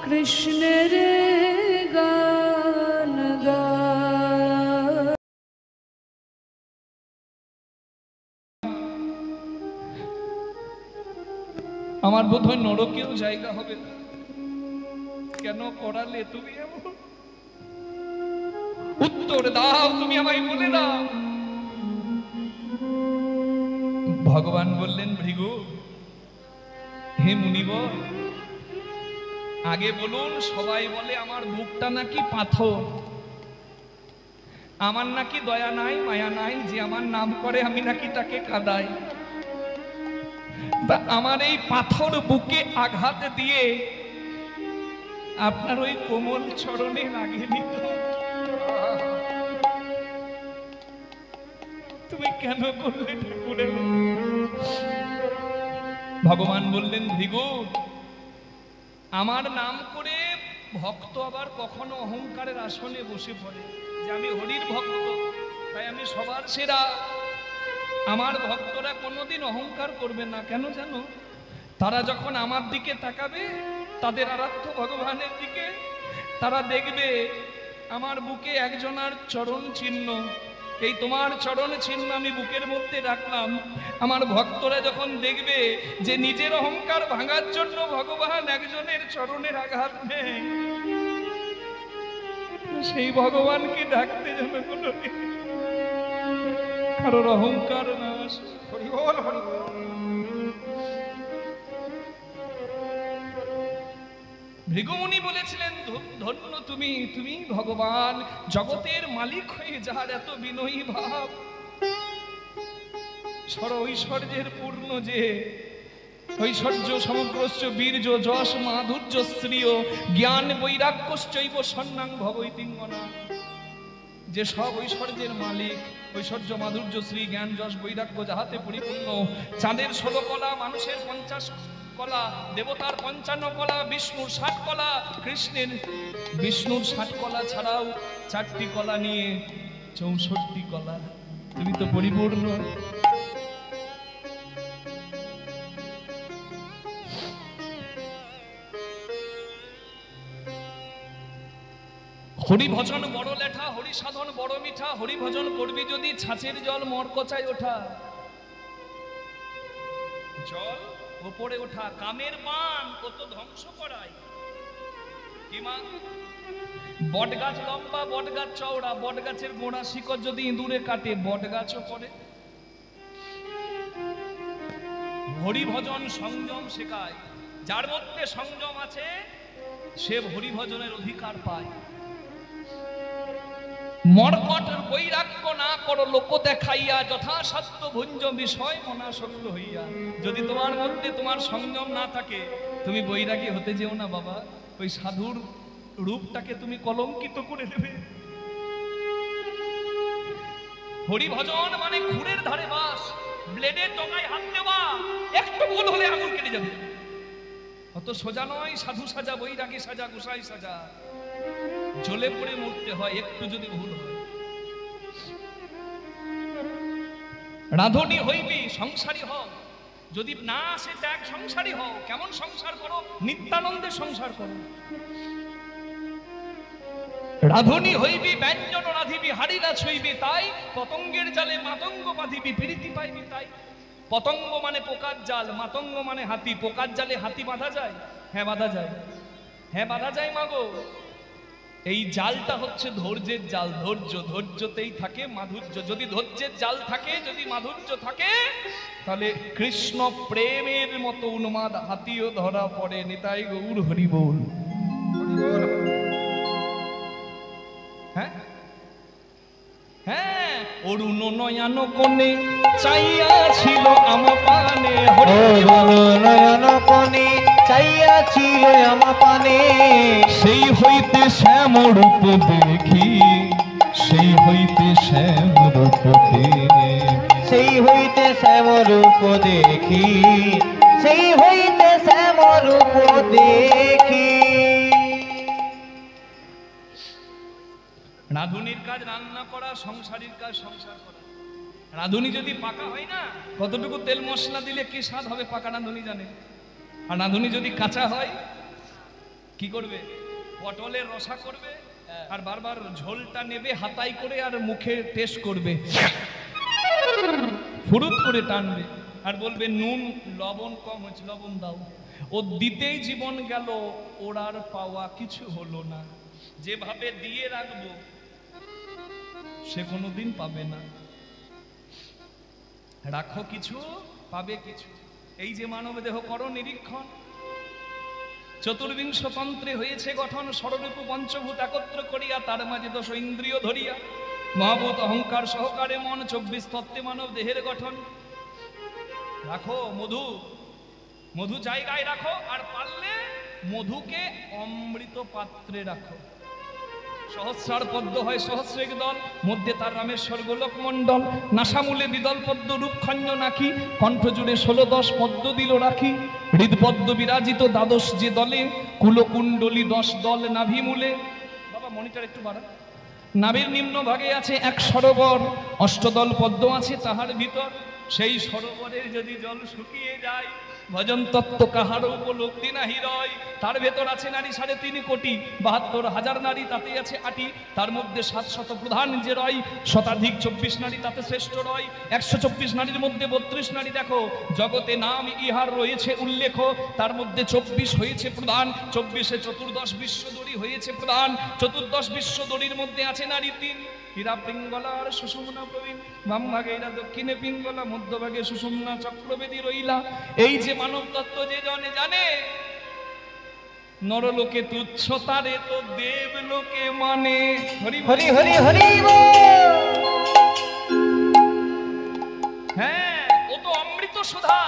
কৃষ্ণের গান গায়। আমার বোধহয় নরকেও জায়গা হবে না। কেন করালে তুমি এমন? উত্তর দাও, তুমি আমায় বলে দাও। ভগবান বললেন, ভৃগু, হে মুনিবর, আগে বলুন, সবাই বলে আমার বুকটা নাকি পাথর, আমার নাকি দয়া নাই মায়া নাই, যে আমার নাম করে আমি নাকি তাকে কাঁদাই। তা আমার এই পাথর বুকে আঘাত দিয়ে আপনার ওই কোমল চরণে লাগিয়ে নিত, তুমি কেন করলে ঠাকুরের? ভগবান বললেন, ভৃগু, আমার নাম করে ভক্ত আবার কখনো অহংকারের আসনে বসে পড়ে যে আমি হরির ভক্ত, তাই আমি সবার সেরা। আমার ভক্তরা কোনোদিন অহংকার করবে না। কেন জানো? তারা যখন আমার দিকে তাকাবে, তাদের আরাধ্য ভগবানের দিকে, তারা দেখবে আমার বুকে একজনার চরণ চিহ্ন। এই তোমার চরণ চিহ্ন আমি বুকের মধ্যে রাখলাম। আমার ভক্তরা যখন দেখবে যে নিজের অহংকার ভাঙার জন্য ভগবান একজনের চরণের আঘাত নেয়, সেই ভগবানকে ডাকতে যেন কোনোদিন কারোর অহংকার না আসে। হরি বল, হরি বল। ভৃগুমুনি বলেছিলেন, ধন্য তুমি, তুমি ভগবান, জগতের মালিক হয়ে যার এত বিনয়ী ভাব, সর ঐশ্বর্যের পূর্ণ যে, ঐশ্বর্য সমগ্রস্য বীর্য যশ মাধুর্য শ্রিয় জ্ঞান বৈরাগ্যশ্চৈব সন্ন্যাং ভবৈতিঙ্গনা, যে সব ঐশ্বর্যের মালিক, ঐশ্বর্য মাধুর্য শ্রী জ্ঞান যশ বৈরাগ্য যাহাতে পরিপূর্ণ। চাঁদের 16 কলা, মানুষের 50 কলা, দেবতার 55 কলা, বিষ্ণুর 60 কলা, বিষ্ণুর 60 কলা ছাড়াও 4টি কলা নিয়ে 64 কলা। তুমি তো পরিপূর্ণ। হরি ভজন বড় লেঠা, হরি সাধন বড় মিঠা, হরি ভজন করবি যদি ছাঁচের জল মরকচায় ওঠা, জল উপরে ওঠা। কামের বান কত ধ্বংস করায়। কিমা বট গাছ লম্বা, বট গাছ চওড়া, বট গাছের গোড়া শিকড় যদি ইঁদুরে কাটে, বট গাছও পড়ে। হরি ভজন সংযম শেখায়। যার মধ্যে সংযম আছে সে হরি ভজনের অধিকার পায়। মর্কট বৈরাগ্য না করো লোক দেখাইয়া, যথাসাধ্য ভুঞ্জ বিষয় মনাসক্ত হইয়া। যদি তোমার মধ্যে তোমার সংযম না থাকে, তুমি বৈরাগী হতে যেও না বাবা। ওই সাধুর রূপটাকে তুমি কলঙ্কিত করে দেবে। হরি ভজন মানে খুরের ধারে বাস, ব্লেডের ডগায় হাত দেওয়া, একটু ভুল হলে আঙুল কেটে যাবে। অত সোজা নয় সাধু সাজা, বৈরাগী সাজা, গোসাই সাজা। জ্বলে পড়ে মরতে হয় একটু যদি ভুল হয়। রাধুনী হইবি, সংসারী হও। যদি না আসে ত্যাগ, সংসারী হও। কেমন সংসার করো? নিত্যানন্দে সংসার করো। রাধুনী হইবি, ব্যঞ্জন রাধিবি, হাড়িরা ছইবি তাই, পতঙ্গের জালে মাতঙ্গ বাঁধিবি, প্রীতি পাইবি তাই। পতঙ্গ মানে পোকার জাল, মাতঙ্গ মানে হাতি। পোকার জালে হাতি বাঁধা যায়? হ্যাঁ বাঁধা যায়, হ্যাঁ বাঁধা যায় মাগো। এই জালটা হচ্ছে ধৈর্যের জাল। ধৈর্যতেই থাকে মাধুর্য। যদি ধৈর্যের জাল থাকে, যদি মাধুর্য থাকে, তাহলে কৃষ্ণ প্রেমের মতো উন্মাদ হাতিও ধরা পড়ে। নিতাই গৌর হরি বল। হ্যাঁ হ্যাঁ, অরুণ নয়ন কোণে চাইয়া ছিল আমা পানে, নয়ন কোণে চাইয়া ছিল আমা পানে। সেই হইতে শ্যাম রূপ দেখি, সেই হইতে শ্যাম রূপ দেখি, সেই হইতে শ্যাম রূপ দেখি, সেই হইতে শ্যাম রূপ দেখি। রাধুনির কাজ রান্না করা, সংসারীর কাজ সংসার করা। রাধুনি যদি পাকা হয় না, কতটুকু তেল মশলা দিলে কি স্বাদ হবে পাকা রাধুনি জানে। আর রাধুনি যদি কাঁচা হয়, কি করবে? পটলের রসা করবে আর বারবার ঝোলটা নেবে হাতাই করে আর মুখে টেস্ট করবে, ফুরুত করে টানবে আর বলবে নুন লবণ কম হয়েছে, লবণ দাও। ও দিতেই জীবন গেল, ওর আর পাওয়া কিছু হলো না। যেভাবে দিয়ে রাখবো সে কোনোদিন পাবে না। রাখো কিছু পাবে কিছু। এই যে মানব দেহ করো নিরীক্ষণ, চতুর্বিংশ তন্ত্রে হয়েছে গঠন, ষড়রূপ পঞ্চভূত একত্র করিয়া, তার মাঝে দশ ইন্দ্রিয় ধরিয়া, মহাভূত অহংকার সহকারে মন, 24 তত্ত্বে মানব দেহের গঠন। রাখো মধু, মধু জায়গায় রাখো, আর পারলে মধুকে অমৃত পাত্রে রাখো। সহস্রার পদ্ম হয় সহস্রেক দল, মধ্যে তার রামেশ্বর গোলক মণ্ডল। নাসামূলে দ্বিদল পদ্ম রূপখঞ্জ নাকি, কণ্ঠ জুড়ে 16-10 পদ্ম দিল রাখি। হৃদপদ্ম বিরাজিত দ্বাদশ যে দলে, কুলকুণ্ডলী 10 দল নাভিমূলে। বাবা মনিটর একটু বাড়া। নাভির নিম্ন ভাগে আছে এক সরোবর, অষ্টদল পদ্ম আছে তাহার ভিতর। সেই সরোবরের যদি জল শুকিয়ে যায়, ভজন তত্ত্ব কাহার উপলব্ধি নাহি রয়। তার ভেতর আছে নারী 3.5 কোটি, 72,000 নারী তাতে আছে 8টি। তার মধ্যে 700 প্রধান যে রয়, শতাধিক 24 নারী তাতে শ্রেষ্ঠ রয়। 124 নারীর মধ্যে 32 নারী দেখো, জগতে নাম ইহার রয়েছে উল্লেখ। তার মধ্যে 24 হয়েছে প্রধান, 24-এ 14 বিশ্বদরী হয়েছে প্রধান। 14 বিশ্বদরীর মধ্যে আছে নারী 3, হীরা পিঙ্গলা আর সুষুম্না প্রবীণ। বাম ভাগে এরা দক্ষিণে পিঙ্গলা, মধ্যভাগে সুষুম্না চক্রবেদী রইলা। এই যে মানব তত্ত্ব যে জনে জানে, নরলোকে তুচ্ছ তারে তো দেবলোকে মানে। হরি হরি হরি হরি হ্যাঁ, ও তো অমৃত সুধা।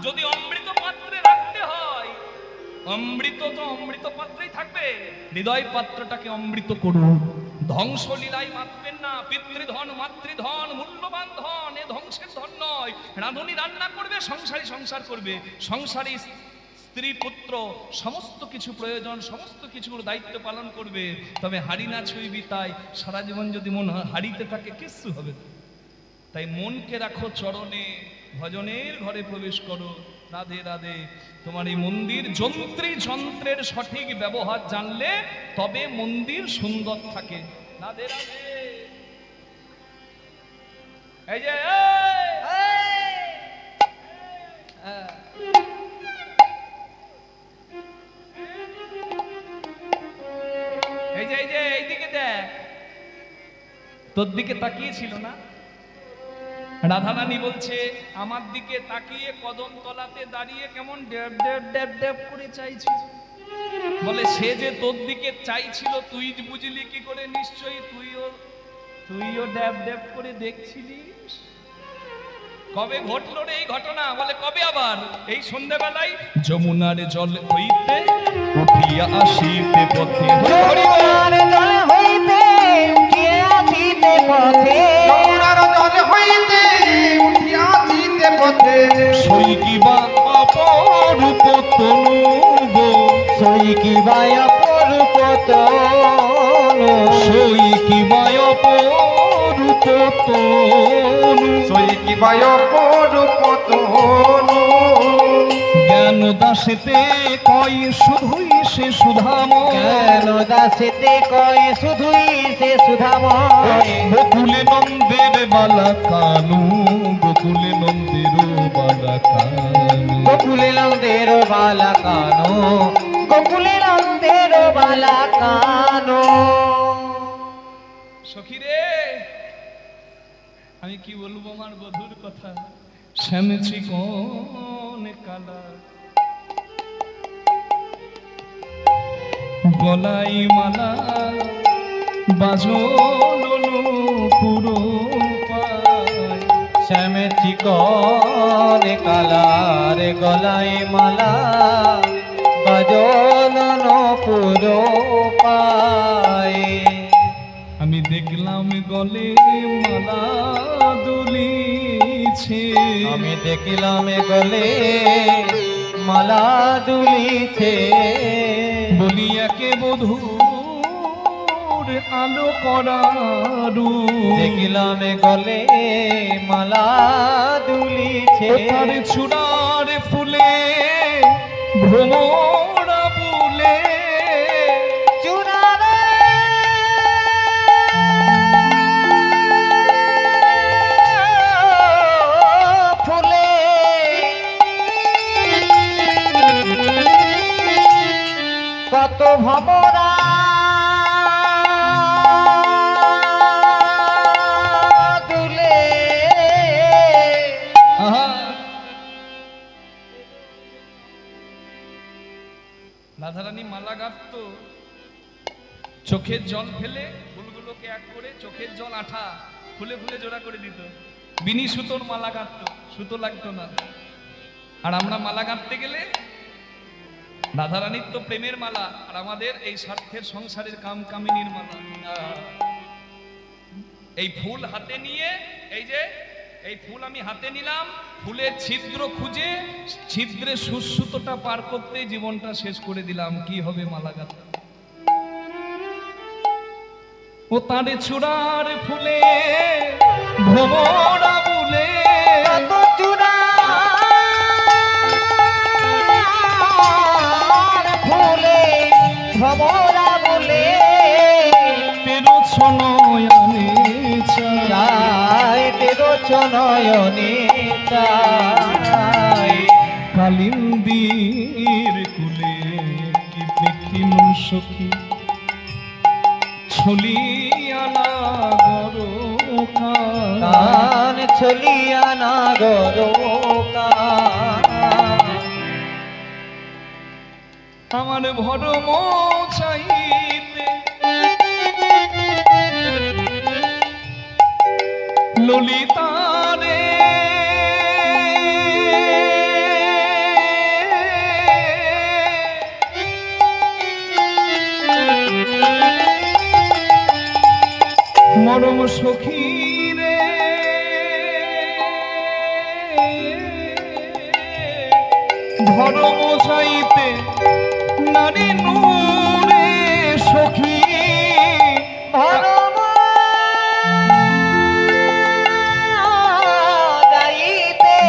যদি অমৃত পাত্রে রাখতে হয়, অমৃত তো অমৃত পাত্রেই থাকবে। হৃদয় পাত্রটাকে অমৃত করুন। ধ্বংসলীলায় মাতবেন না। পিতৃধন মাতৃধন মূল্যবান ধন, এ ধ্বংসের ধন নয়। রাঁধুনি রান্না করবে, সংসারী সংসার করবে। সংসারী স্ত্রী পুত্র সমস্ত কিছু প্রয়োজন, সমস্ত কিছুর দায়িত্ব পালন করবে। তবে হাড়ি না ছুঁইবি, তাই সারা জীবন যদি মন হাড়িতে থাকে কিচ্ছু হবে না। তাই মনকে রাখো চরণে, ভজনের ঘরে প্রবেশ করো। রাধে রাধে। তোমার এই মন্দির যন্ত্রী যন্ত্রের সঠিক ব্যবহার জানলে তবে মন্দির সুন্দর থাকে। রাধে রাধে। এই যে এইদিকে দেখ, তোর দিকে তাকিয়েছিল না? রাধারানী বলছে আমার দিকে তাকিয়ে কদম তলাতে দাঁড়িয়ে কেমন ড্যাব ড্যাব ড্যাব ড্যাব করে চাইছি। বলে সে যে তোর দিকে চাইছিল তুই বুঝলি কি করে? নিশ্চয়ই তুইও ড্যাব ড্যাব করে দেখছিলিস। কবে ঘটলো রে এই ঘটনা? বলে কবে আবার? এই সন্ধ্যাবেলায় যমুনার জল হইতে উঠিয়া আসিতে পথে, যমুনার জল হইতে উঠিয়া আসিতে পথে, যমুনার জল হইতে উঠিয়া আসিতে পথে, সই কিবা অপরূপ তনু গো, সই কিবা অপরূপ তনু, সই কিবা অপরূপ তনু, সই কিবা অপরূপ তনু। জ্ঞান দাসেতে কয় শুধুই সে সুধাময়, জ্ঞান দাসেতে কয় শুধুই সে সুধাময়। বকুলে নন্দের বালা কানু, বকুলে নন্দের বালা কানু, গোকুলে নন্দের বালা কানো, গোকুলে নন্দের বালা কানো। সখী রে, আমি কি বলবো আমার বধুর কথা। শ্যামছি কোন কালা, গলাই মালা বাজলো পুরো পায়, শ্যামে চিকন কালার গলায় মালা বাজলন পুরো পায়। আমি দেখলাম গলে মালা দুলিছে, আমি দেখিলাম গলে মালা দুলিছে, বলিয়াকে বধূর আলো করারু, দেখিলাম গলে মালা দুলিছে। তার চূড়ার ফুলে ভ্রমরা বুলে, কত ভমরা দুলে আহা রাধারানী মালা গাঁথতো, চোখের জল ফেলে ফুলগুলোকে এক করে চোখের জল আঠা ফুলে ফুলে জোড়া করে দিত। বিনি সুতোর মালা গাঁথতো, সুতো লাগতো না। আর আমরা মালা গাঁথতে গেলে রাধারানীর তো প্রেমের মালা, আর আমাদের এই স্বার্থের সংসারের কাম কামিনীর মালা। এই ফুল হাতে নিয়ে, এই ফুল আমি হাতে নিলাম, ফুলের ছিদ্র খুঁজে ছিদ্রে সুসুতোটা পার করতে জীবনটা শেষ করে দিলাম। কি হবে মালা গাঁথা? ও তারে চূড়ার ফুলে ভ্রমরা বুলে, কত চূড়ার ফুলে ভমরা বলে তেরো ছনয়নে চাই তেরো চনয়নে চাই কালিন্দির কুলে কি দেখিল সখী ছলিয়ানা গরকার। কান ছলিয়া না গরো আমার ভরম চাইতে ললিতারে মরম সখী রে ধরম চাইতে নারী নূরে সখী ভরম গাইতে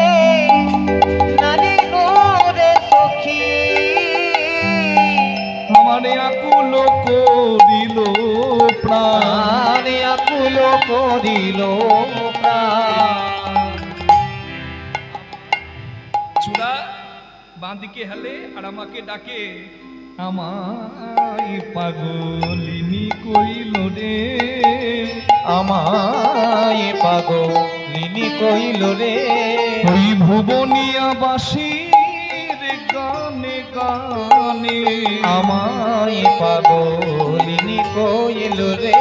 নারী নোরে সখী আমারে আকুল করিল প্রাণ। প্রাণে আকুল করিল প্রাণ। চূড়া বাঁদিকে হেলে আর আমাকে ডাকে, আমায় পাগলিনী কইল রে, আমায় পাগলিনী কইল রে ওই ভুবনিয়া বাসীর গানে গানে। আমায় পাগলিনী কইল রে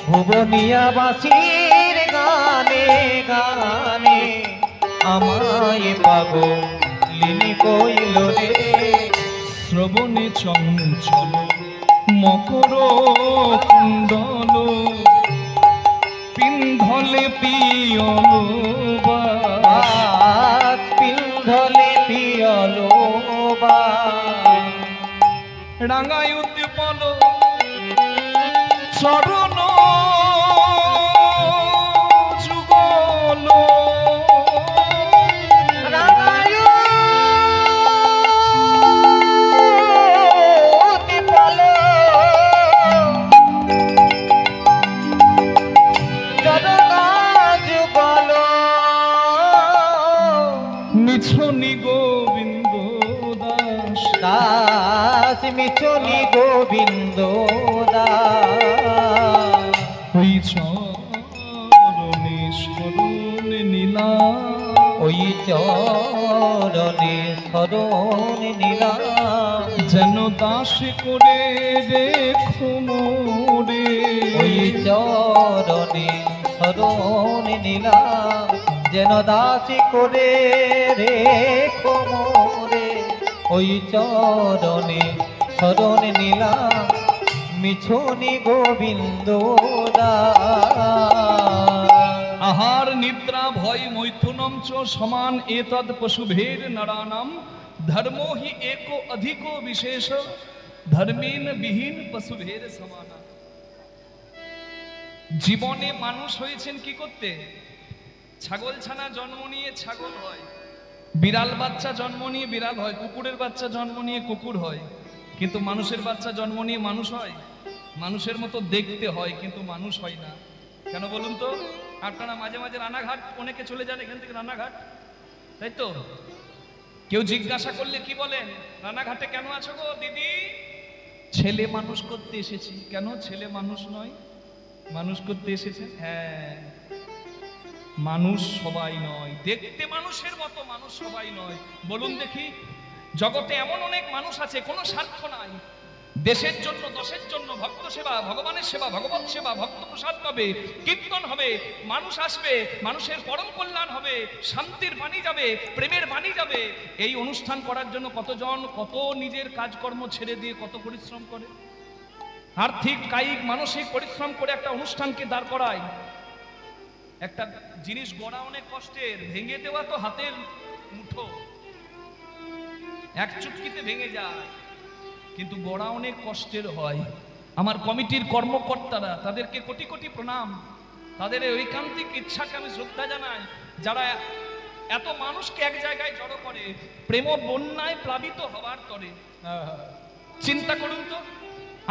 ভুবনিয়া বাসির গানে গানে আমায় পাগলিনী কইল রে শ্রবণে চঞ্চল মকর কুণ্ডল পিন্ধলে পিয়ল বাস পিন্ধলে পিয়লো বা রাঙায় উদ্দীপন চরণ যুগল রাঙায় দীপল জনতা যুগল মিছনি গোবিন্দ দাস দাস মিছনি গোবিন্দ দাস ওই চরণে স্মরণ নীলা, ওই চরণে শরণ নীলা যেন দাস করে রেখো মোরে। ওই চরণে শরণ নীলা যেন দাসী করে রেখো মোরে। ওই চরণে শরণ নীলা মিছনি গোবিন্দ দাস। আহার নিদ্রা ভয় মৈথুনম চ সমান এতদ পশুভের নরানাম ধর্মো হি एको अधिको विशेष ধর্মেন বিহীন পশুভের সমানা। জীবনে মানুষ হয়েছেন কি করতে? ছাগল ছানা জন্ম নিয়ে ছাগল হয়, বিড়াল বাচ্চা জন্ম নিয়ে বিড়াল হয়, কুকুরের বাচ্চা জন্ম নিয়ে কুকুর হয়, কিন্তু মানুষের বাচ্চা জন্ম নিয়ে মানুষ হয়। মানুষের মতো দেখতে হয় কিন্তু মানুষ হয় না। কেন বলুন তো? আপনারা মাঝে মাঝে রানাঘাট অনেকে চলে যান এখান থেকে রানাঘাট, তাই তো? কেউ জিজ্ঞাসা করলে কি বলেন? রানাঘাটে কেন আছো গো দিদি? ছেলে মানুষ করতে এসেছি। কেন ছেলে মানুষ নয়, মানুষ করতে এসেছে? হ্যাঁ, মানুষ সবাই নয়, দেখতে মানুষের মতো মানুষ সবাই নয়। বলুন দেখি, জগতে এমন অনেক মানুষ আছে কোনো স্বার্থ নাই, দেশের জন্য, দশের জন্য, ভক্ত সেবা, ভগবানের সেবা, ভগবত সেবা, ভক্ত প্রসাদ পাবে, কীর্তন হবে, মানুষ আসবে, মানুষের পরম কল্যাণ হবে, শান্তির বাণী যাবে, প্রেমের বাণী যাবে। এই অনুষ্ঠান করার জন্য কতজন কত নিজের কাজকর্ম ছেড়ে দিয়ে কত পরিশ্রম করে, আর্থিক, কায়িক, মানসিক পরিশ্রম করে একটা অনুষ্ঠানকে দাঁড় করায়। একটা জিনিস গড়া অনেক কষ্টের, ভেঙে দেওয়া তো হাতের মুঠো, এক চুটকিতে ভেঙে যায়, কিন্তু গড়া অনেক কষ্টের হয়। আমার কমিটির কর্মকর্তারা, তাদেরকে কোটি কোটি প্রণাম, তাদের ঐকান্তিক ইচ্ছাকে আমি শ্রদ্ধা জানাই, যারা এত মানুষকে এক জায়গায় জড়ো করে প্রেম বন্যায় প্লাবিত হওয়ার তরে। চিন্তা করুন তো,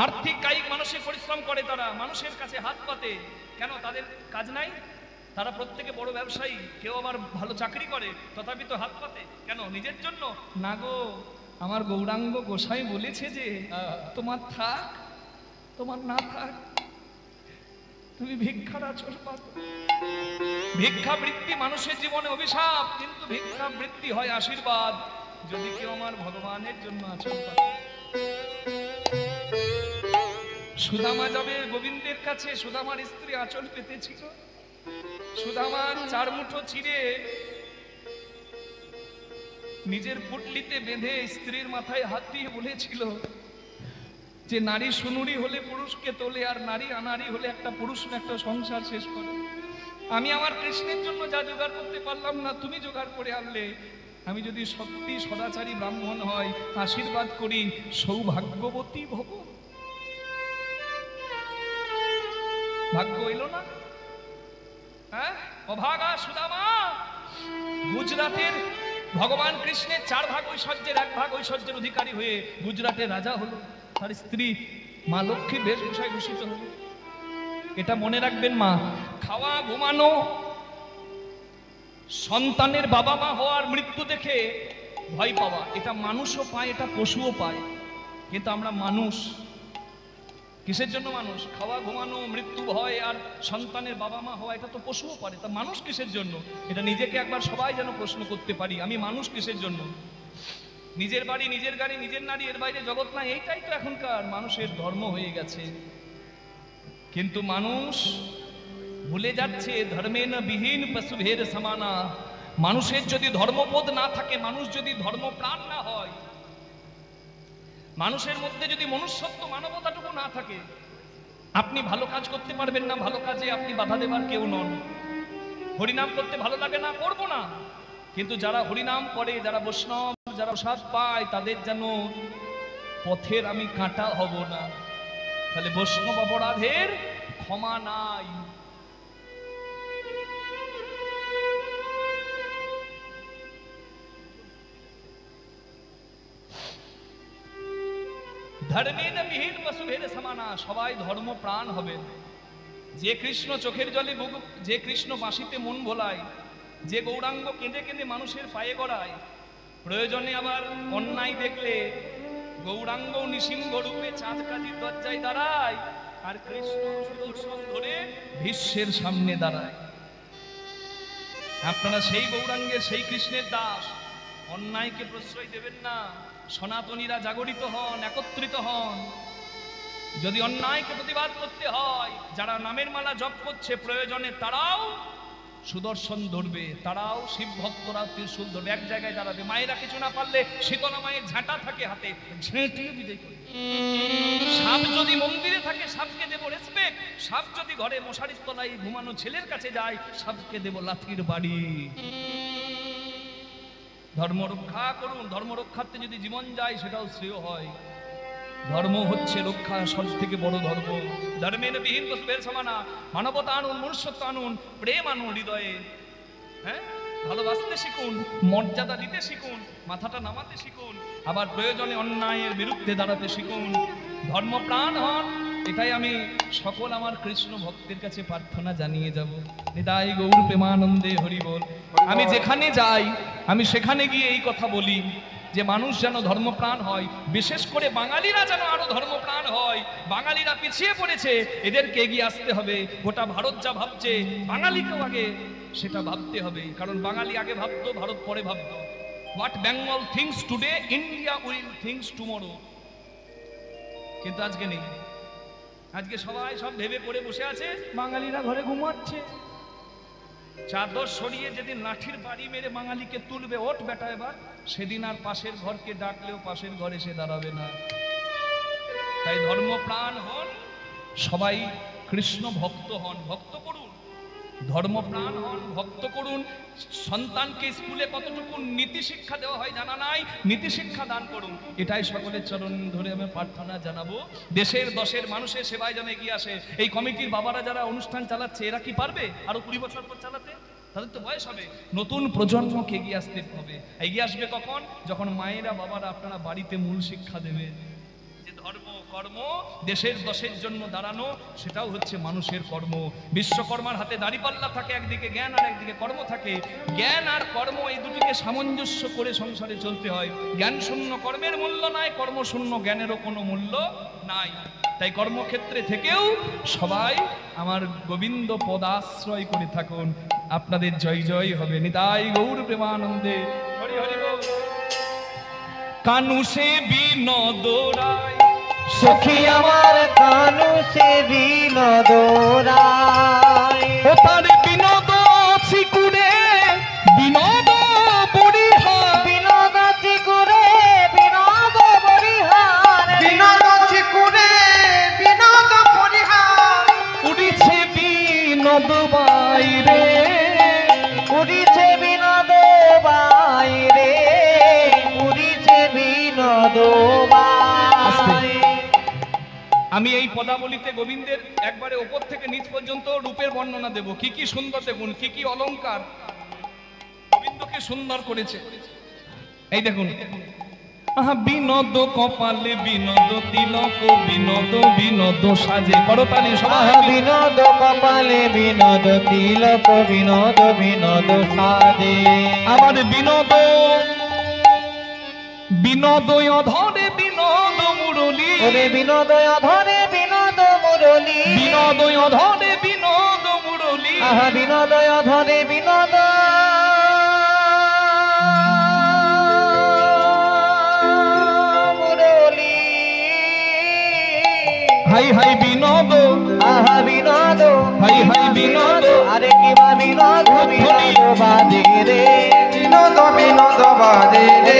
আর্থিক, কায়িক, মানসিক পরিশ্রম করে তারা, মানুষের কাছে হাত পাতে। কেন তাদের কাজ নাই? তারা প্রত্যেকে বড় ব্যবসায়ী, কেউ আবার ভালো চাকরি করে, তথাপি তো হাত পাতে। কেন? নিজের জন্য না গো, আমার গৌরাঙ্গ গোসাই বলেছে যে তোমার থাক, তোমার না থাক, তুমি ভিক্ষার আচর পাতো। ভিক্ষা বৃত্তি মানুষের জীবনে অভিশাপ, কিন্তু ভিক্ষা বৃত্তি হয় আশীর্বাদ যদি কেউ আমার ভগবানের জন্য আচর পাতো। সুদামা যাবে গোবিন্দের কাছে, সুদামার স্ত্রী আঁচল পেতেছিল, সুদামার 4 মুঠো চিড়ে নিজের পুটলিতে বেঁধে স্ত্রীর মাথায় হাত দিয়ে বলেছিল যে নারী সুনুরি হলে পুরুষকে তোলে, আর নারী আনারি হলে একটা পুরুষ একটা সংসার শেষ করে। আমি আমার কৃষ্ণের জন্য যা জোগাড় করতে পারলাম না, তুমি জোগাড় করে আনলে। আমি যদি সত্যি সদাচারী ব্রাহ্মণ হয়, আশীর্বাদ করি সৌভাগ্যবতী ভব। ভাগ্য এলো না? হ্যাঁ, অভাগা সুদামা গুজরাটের ভগবান কৃষ্ণের 4 ভাগ ঐশ্বর্যের 1 ভাগ ঐশ্বর্যের অধিকারী হয়ে গুজরাটের রাজা হলো, তার স্ত্রী মা লক্ষ্মী বেশভূষায় ভূষিত হলো। এটা মনে রাখবেন মা, খাওয়া, ঘুমানো, সন্তানের বাবা মা হওয়ার মৃত্যু দেখে ভয় পাওয়া, এটা মানুষও পায়, এটা পশুও পায়। কিন্তু আমরা মানুষ, কিসের জন্য মানুষ? খাওয়া, ঘুমানো, মৃত্যু ভয় আর সন্তানের বাবা মা হওয়া, এটা তো পশুও পারে। তা মানুষ কিসের জন্য? এটা নিজেকে একবার সবাই যেন প্রশ্ন করতে পারি, আমি মানুষ কিসের জন্য? নিজের বাড়ি, নিজের গাড়ি, নিজের নারী, এর বাইরে জগৎ না, এইটাই তো এখনকার মানুষের ধর্ম হয়ে গেছে। কিন্তু মানুষ ভুলে যাচ্ছে ধর্মে না বিহীন পশুভের সমানা। মানুষের যদি ধর্মবোধ না থাকে, মানুষ যদি ধর্মপ্রাণ না হয়, মানুষের মধ্যে যদি মনুষ্যত্ব, মানবতাটুকু না থাকে, আপনি ভালো কাজ করতে পারবেন না। ভালো কাজে আপনি বাধা দেবার কেউ নন। হরিনাম করতে ভালো লাগে না, করব না, কিন্তু যারা হরিনাম করে, যারা বৈষ্ণব, যারা প্রসাদ পায়, তাদের যেন পথের আমি কাঁটা হব না। তাহলে বৈষ্ণব অপরাধের ক্ষমা নাই। ধর্মের বিহীন পশুভের সমানা। সবাই ধর্মপ্রাণ হবেন। যে কৃষ্ণ চোখের জলে বুক, যে কৃষ্ণ বাঁশিতে মন ভোলায়, যে গৌরাঙ্গ কেঁদে কেঁদে মানুষের পায়ে গড়ায়, প্রয়োজনে আবার অন্যায় দেখলে গৌরাঙ্গ নিসিংহ রূপে চাঁদ কাজীর দরজায় দাঁড়ায়, আর কৃষ্ণ সুদর্শন ধরে ভীষ্মের সামনে দাঁড়ায়। আপনারা সেই গৌরাঙ্গের, সেই কৃষ্ণের দাস, অন্যায়কে প্রশ্রয় দেবেন না। সনাতনীরা জাগরিত হন, একত্রিত হন। যদি অন্যায়কে প্রতিবাদ করতে হয়, যারা নামের মালা জপ করছে, প্রয়োজনে তারাও সুদর্শন ধরবে, তারাও শিব ভক্তরা ত্রিশূল ধরবে, এক জায়গায় দাঁড়াবে। মায়েরা কিছু না পারলে শীতলা মায়ের ঝাঁটা থাকে হাতে, ঝেঁটিয়ে বিদায় করে। সাপ যদি মন্দিরে থাকে, সাপকে দেব রেসপেক্ট। সাপ যদি ঘরে মশারির তলায় ঘুমানো ছেলের কাছে যায়, সাপকে দেব লাঠির বাড়ি। ধর্ম রক্ষা করুন। ধর্ম রক্ষার্থে যদি জীবন যায়, সেটাও শ্রেয় হয়। ধর্ম হচ্ছে রক্ষা, সব থেকে বড় ধর্ম। ধর্মের বিহীন পশুভের সমানা। মানবতা আনুন, মনুষ্যত্ব আনুন, প্রেম আনুন হৃদয়ে। হ্যাঁ, ভালোবাসতে শিখুন, মর্যাদা দিতে শিখুন, মাথাটা নামাতে শিখুন, আবার প্রয়োজনে অন্যায়ের বিরুদ্ধে দাঁড়াতে শিখুন। ধর্মপ্রাণ হন, এটাই আমি সকল আমার কৃষ্ণ ভক্তের কাছে প্রার্থনা জানিয়ে যাব। নিতাই গৌর প্রেমানন্দে হরি বল। আমি যেখানে যাই, আমি সেখানে গিয়ে এই কথা বলি যে মানুষ যেন ধর্মপ্রাণ হয়, বিশেষ করে বাঙালিরা যেন আরো ধর্মপ্রাণ হয়। বাঙালিরা পিছিয়ে পড়েছে, এদেরকে এগিয়ে আসতে হবে। গোটা ভারত যা ভাবছে, বাঙালিকেও আগে সেটা ভাবতে হবে, কারণ বাঙালি আগে ভাবতো, ভারত পরে ভাবতো। What Bengal things today, India will things tomorrow. কিন্তু আজকে নেই, আজকে সবাই সব ভেবে করে বসে আছে, বাঙালিরা ঘরে ঘুমাচ্ছে। চাদর সরিয়ে যেদিন লাঠির বাড়ি মেরে বাঙালিকে তুলবে, ওঠ বেটা এবার, সেদিন আর পাশের ঘরকে ডাকলেও পাশের ঘরে সে দাঁড়াবে না। তাই ধর্মপ্রাণ হন, সবাই কৃষ্ণ ভক্ত হন, ভক্ত করুন, ধর্মপ্রাণ হন, ভক্ত করুন। সন্তানকে স্কুলে কতটুকু নীতি শিক্ষা দেওয়া হয় জানা নাই, নীতি শিক্ষা দান করুন। এটাই সকলের চরণ ধরে আমি প্রার্থনা জানাবো। দেশের দশের মানুষের সেবায় যেন এগিয়ে আসে। এই কমিটির বাবারা যারা অনুষ্ঠান চালাচ্ছে, এরা কি পারবে আরো 20 বছর পর চালাতে? তাদের তো বয়স হবে। নতুন প্রজন্মকে এগিয়ে আসতে হবে। এগিয়ে আসবে কখন? যখন মায়েরা বাবারা আপনারা বাড়িতে মূল শিক্ষা দেবে যে ধর্ম কর্ম, দেশের দশের জন্য দাঁড়ানো, সেটাও হচ্ছে মানুষের কর্ম। বিশ্বকর্মার হাতে দাড়িপাল্লা থাকে, একদিকে জ্ঞান আর একদিকে কর্ম থাকে। জ্ঞান আর কর্ম এই দুটিকে সামঞ্জস্য করে সংসারে চলতে হয়। জ্ঞান শূন্য কর্মের মূল্য নাই, কর্ম শূন্য জ্ঞানেরও কোনো মূল্য নাই। তাই কর্মক্ষেত্রে থেকেও সবাই আমার গোবিন্দ পদাশ্রয় করে থাকুন, আপনাদের জয় জয় হবে। নিতাই গৌর প্রেমানন্দে হরি হরি বল। কানু সে বিনোদ রায়, সখী আমার কানু সে বিনোদ রায়, ও তার বিনোদ চিকুরে বিনোদ বরিহার, বিনোদ চিকুরে বিনোদ বরিহার, বিনোদ চিকুরে বিনোদ পরিহার, উড়িছে বিনোদ বাইরে, উড়িছে বিনোদ বাইরে, উড়িছে বিনোদ বাইরে। আমি এই পদাবলিতে গোবিন্দের একবারে ওপর থেকে নিচ পর্যন্ত রূপের বর্ণনা দেব। কি কি সুন্দর দেখুন, কি কি অলংকার গোবিন্দকে সুন্দর করেছে। এই দেখুন, আহা বিনোদ কপালে বিনোদ তিলক, বিনোদ বিনোদ সাজে, করতালি সবাই। বিনোদ কপালে বিনোদ তিলক, বিনোদ বিনোদ সাজে, আবার বিনোদ বিনোদয় ধরে বিনোদ মুরলী, ওরে বিনোদয় ধরে বিনোদ মুরলী, বিনোদয় ধরে বিনোদ মুরলী, আহা বিনোদয় ধরে বিনোদ মুরলী, হাই হাই বিনোদ, আহা বিনোদ, হাই হাই বিনোদ, আরে কিবা বিনোদ বিনোদ বাজে রে, বিনোদ বিনোদ বাজে রে,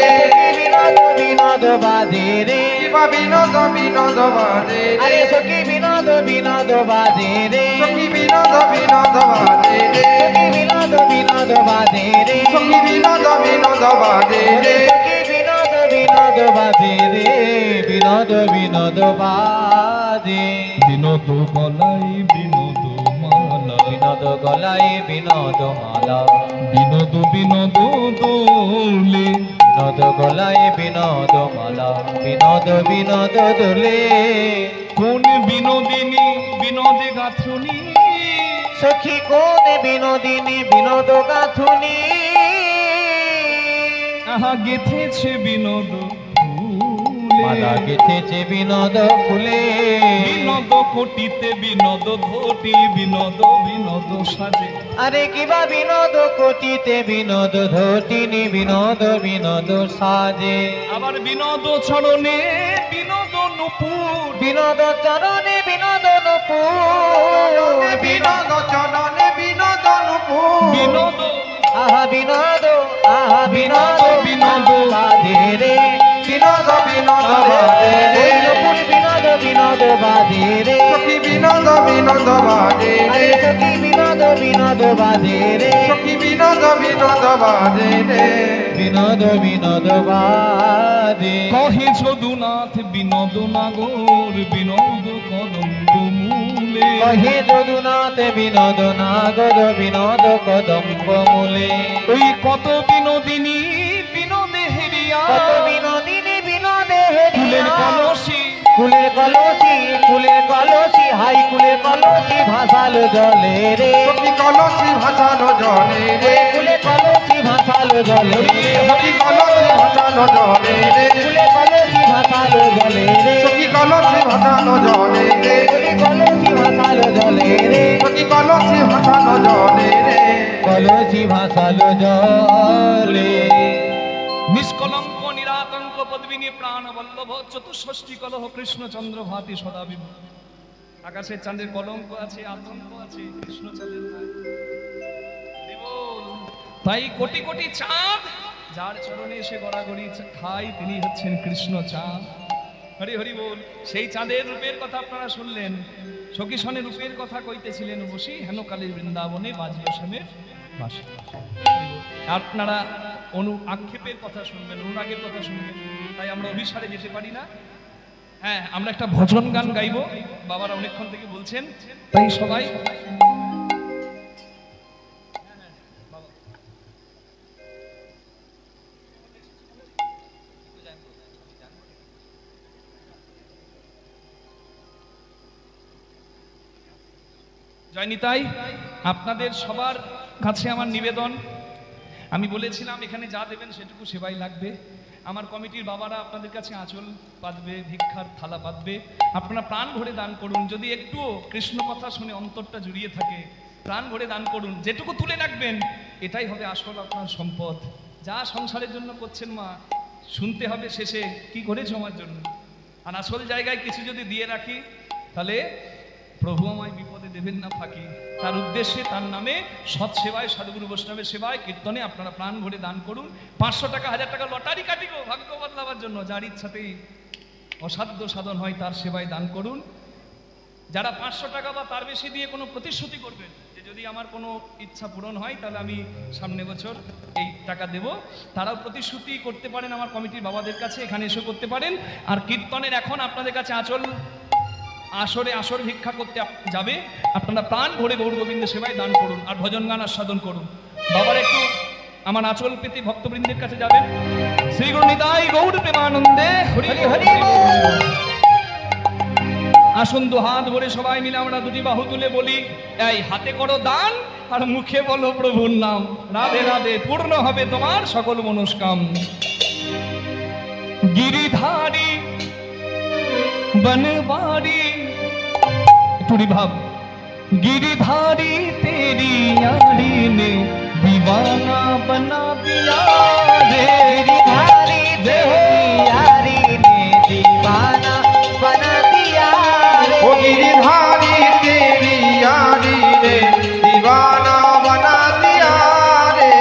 বিনোদ বিনোদ বাজে রে, কিবা বিনোদ বিনোদ বাজে রে, আরে সখী বিনোদ বিনোদ বাজে রে, সখী বিনোদ বিনোদ বাজে রে, সখী বিনোদ বিনোদ বাজে রে, সখী বিনোদ বিনোদ বাজে রে, সখী বিনোদ বিনোদ বাজে রে, বিনোদ বিনোদ বাজে, বিনোদ গলাই বিনোদ মালা, বিনোদ গলায় বিনোদ মালা, বিনোদ বিনোদ দোলে, বিনোদ গলায় বিনোদ মালা, বিনোদ বিনোদ দোলে, কোন বিনোদিনী বিনোদে গাঁথুনি, সখী কোন বিনোদিনী বিনোদ গাথুনি, আহা গেথেছে বিনোদ মালা ফুলে, গেথেছে বিনোদ ফুলে, বিনোদ কোটিতে বিনোদ ধটি, বিনোদ বিনোদ সাজে, আরে কিবা বিনোদ কোটিতে বিনোদ ধটিনি, বিনোদ বিনোদ সাজে, আবার বিনোদ চরণে বিনোদ নুপুর, বিনোদ চরণে বিনোদ নুপুর, বিনোদ চরণে বিনোদ নুপুর, বিনোদ আহা বিনোদ, আহা বিনোদ বিনোদ বাজে রে, বিনোদ বিনোদ বাজে রে, ওই নুপুর বিনোদ বিনোদ বাজে রে, সখী বিনোদ বিনোদ বাজে রে, আরে সখী বিনোদ বিনোদ বাজে রে, সখী বিনোদ বিনোদ বাজে রে, বিনোদ বিনোদ বাজে, কহে যদুনাথ বিনোদ নাগর, বিনোদ কদম্ব মূলে, কহে যদুনাথ বিনোদ নাগর, বিনোদ কদম্ব মূলে, ওই কত বিনোদিনী বিনোদে হেরিয়া, কত বিনোদিনী বিনোদে ফুলের হেরিয়া, কলসি, ফুলের কলসি, ফুলের কলসি, হাই ফুলের কলসি ভাসালো জলে রে, সখী কলসি ভাসানো জলে রে, ফুলের কলসি ভাসালো জলে রে সখী কলসি ভাসালো জলে রে ফুলে কলসি ভাসালো জলে রে সখী কলসি ভাসালো জলে রে কলসি ভাসালো জলে রে সখী কলসি ভাসালো জলে রে কলসি ভাসালো জলে নিষ্কলঙ্ক নিরাতঙ্ক পদ্মিনী প্রাণ বল্লভ চতুষ্ষষ্ঠী কলহ কৃষ্ণচন্দ্র ভাতি সদা বিভূ আকাশের চাঁদের কলঙ্ক আছে আতঙ্ক আছে কৃষ্ণচন্দ্রের নাই। তাই কোটি কোটি চাঁদ যার চরণে এসে গড়াগড়ি খায় তিনি হচ্ছেন কৃষ্ণ চাঁদ। হরি হরি বল। সেই চাঁদের রূপের কথা আপনারা শুনলেন, সখীসনে রূপের কথা কইতেছিলেন বসি হেন কালের বৃন্দাবনে বাজলো শ্যামের বাঁশি। আপনারা আক্ষেপের কথা শুনবেন, অনুরাগের কথা শুনবেন, তাই আমরা অভিসারে যেতে পারি না। হ্যাঁ, আমরা একটা ভজন গান গাইবো, বাবারা অনেকক্ষণ থেকে বলছেন, তাই সবাই জয় নিতাই। আপনাদের সবার কাছে আমার নিবেদন, আমি বলেছিলাম এখানে যা দেবেন সেটুকু সেবাই লাগবে। আমার কমিটির বাবারা আপনাদের কাছে আঁচল পাতবে, ভিক্ষার থালা পাতবে, আপনারা প্রাণ ভরে দান করুন। যদি একটুও কৃষ্ণ কথা শুনে অন্তরটা জুড়িয়ে থাকে, প্রাণ ভরে দান করুন। যেটুকু তুলে রাখবেন এটাই হবে আসল আপনার সম্পদ। যা সংসারের জন্য করছেন মা, শুনতে হবে শেষে কি করেছো আমার জন্য। আর আসল জায়গায় কিছু যদি দিয়ে রাখি তাহলে প্রভু আমায় বিপদে দেবেন না ফাঁকি। তার উদ্দেশ্যে, তার নামে সৎ সেবায়, সাধুগুরু বৈষ্ণবের সেবায়, কীর্তনে আপনারা প্রাণ ভরে দান করুন। 500 টাকা, 1000 টাকা লটারি কাটিব ভাগ্য বদলাবার জন্য। যার ইচ্ছাতেই অসাধ্য সাধন হয় তার সেবায় দান করুন। যারা 500 টাকা বা তার বেশি দিয়ে কোনো প্রতিশ্রুতি করবেন যে যদি আমার কোনো ইচ্ছা পূরণ হয় তাহলে আমি সামনে বছর এই টাকা দেব, তারাও প্রতিশ্রুতি করতে পারেন আমার কমিটির বাবাদের কাছে, এখানে এসে করতে পারেন। আর কীর্তনের এখন আপনাদের কাছে আঁচল আসর ভিক্ষা করতে যাবে, আপনারা প্রাণ ভরে গৌর গোবিন্দ সেবায় দান করুন আর ভজন গান আস্বাদন করুন। বাবার একটু আমার আঁচল পেতে ভক্তবৃন্দের কাছে যাবেন। শ্রী গুরু নিতাই গৌর প্রেমানন্দে হরি হরি বল। আসুন দু হাত ভরে সবাই মিলে আমরা দুটি বাহু তুলে বলি, এই হাতে করো দান আর মুখে বলো প্রভুর নাম। রাধে রাধে, পূর্ণ হবে তোমার সকল মনস্কাম। গিরিধারী बनवारी टूरी भाव, गिरधारी तेरी यारी ने दीवाना बना दिया रे। गिरधारी तेरी यारी ने दीवाना बना दिया रे। ओ गिरधारी तेरी यारी ने दीवाना बना दिया रे।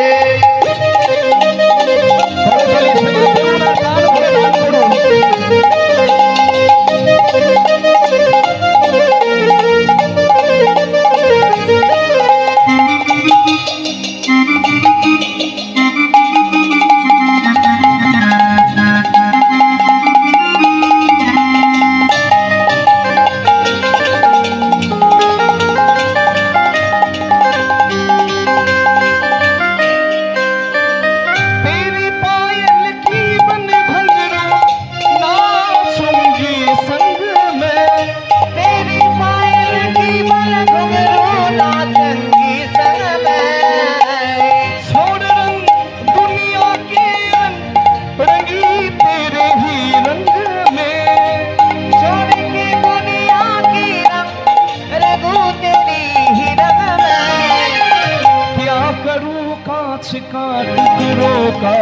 का टुकड़ों का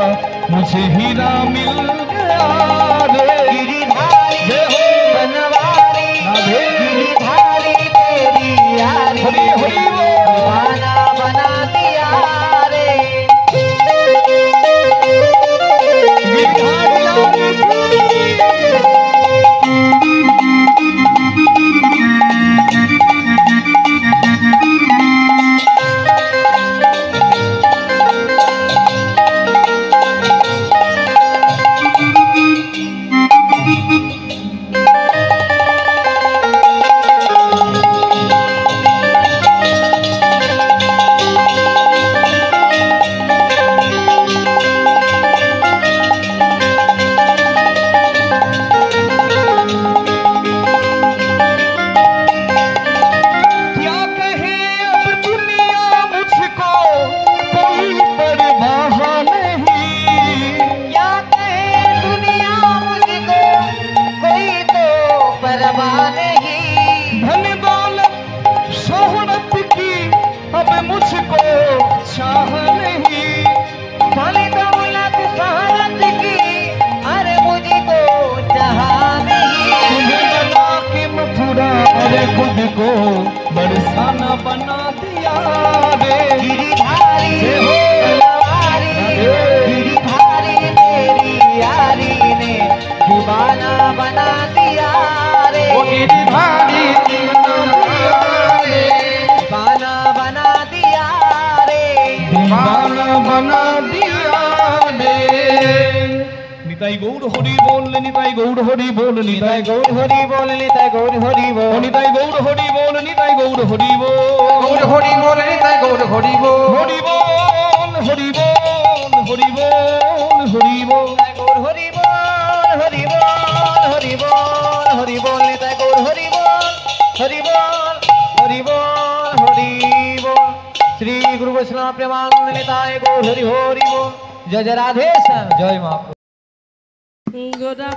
मुझे हीरा मिल गया रे। गिरधारी बनवारी, गिरधारी तेरी यारी हरि हरि दीवाना बना दिया रे। गिरधारी परवाह नहीं। धन दौलत शोहरत की अब मुझको चाह नहीं। धन दौलत शोहरत की अरे मुझको चाह नहीं। तुम्हें बना के मथुरा अरे खुद को बरसाना बना दिया रे। गिरिधारी तलवारी गिरिधारी तेरी यारी ने दीवाना बना दिया रे। ओ गिरिधारी दीवाना बना दिया रे। दीवाना बना दिया रे। निताई गौर हरि बोल निताई गौर हरि बोल निताई गौर हरि बोल निताई गौर हरि बोल निताई गौर हरि बोल निताई गौर हरि बोल গৌর হরি বল নিতাই গৌর হরি বল। हरि बोल हरि बोल हरि बोल हरि बोल गौर हरि बोल हरि बोल हरि बोल हरि बोल निताई गौर हरि बोल हरि बोल हरि बोल हरि बोल। श्री गुरु वैष्णव प्रेमानंद निताई गौर हरि हरि बोल। जय जय राधेश जय माँ। গোরা